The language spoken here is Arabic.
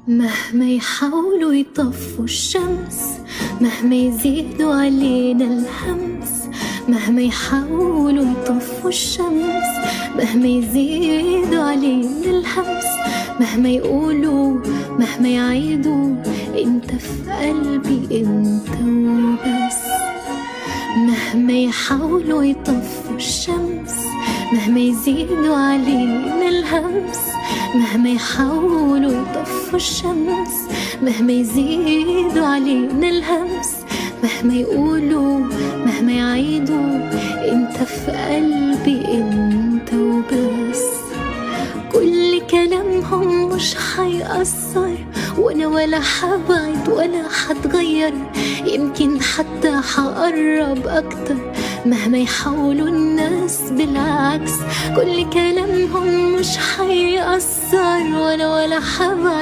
مهما يحاولوا يطفوا الشمس، مهما يزيدوا علينا الهمس، مهما يحاولوا يطفوا الشمس، مهما يزيدوا علينا الهمس، مهما يقولوا مهما يعيدوا، انت في قلبي انت وبس. مهما يحاولوا يطفوا الشمس، مهما يزيدوا علينا الهمس، مهما يحاولوا يطفوا الشمس، مهما يزيدوا علينا الهمس، مهما يقولوا مهما يعيدوا، انت في قلبي انت وبس. كل كلامهم مش حيأثر، وانا ولا حبعد ولا حتغير، يمكن حتى حقرب اكتر مهما يحاولوا الناس. بالعكس كل كلامهم مش حيأثر، وانا ولا حبعد